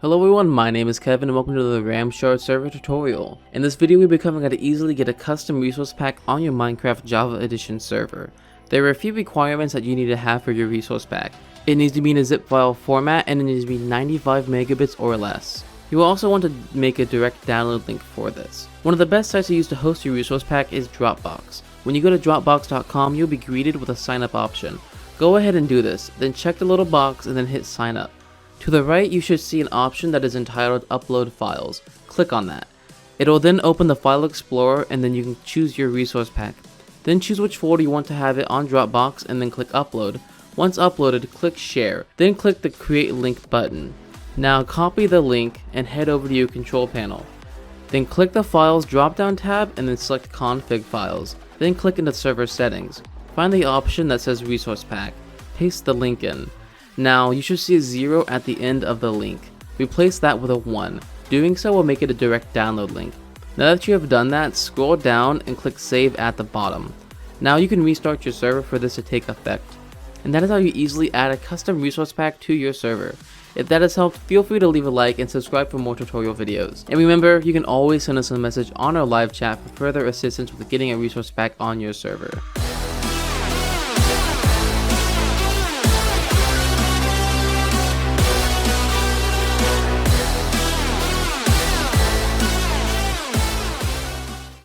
Hello everyone, my name is Kevin and welcome to the RAMShard server tutorial. In this video we'll be covering how to easily get a custom resource pack on your Minecraft Java Edition server. There are a few requirements that you need to have for your resource pack. It needs to be in a zip file format and it needs to be 95 megabits or less. You will also want to make a direct download link for this. One of the best sites to use to host your resource pack is Dropbox. When you go to dropbox.com you'll be greeted with a sign up option. Go ahead and do this, then check the little box and then hit sign up. To the right, you should see an option that is entitled Upload Files. Click on that. It will then open the File Explorer and then you can choose your resource pack. Then choose which folder you want to have it on Dropbox and then click Upload. Once uploaded, click Share. Then click the Create Link button. Now copy the link and head over to your control panel. Then click the Files drop-down tab and then select Config Files. Then click into Server Settings. Find the option that says Resource Pack. Paste the link in. Now, you should see a 0 at the end of the link. Replace that with a 1. Doing so will make it a direct download link. Now that you have done that, scroll down and click Save at the bottom. Now you can restart your server for this to take effect. And that is how you easily add a custom resource pack to your server. If that has helped, feel free to leave a like and subscribe for more tutorial videos. And remember, you can always send us a message on our live chat for further assistance with getting a resource pack on your server.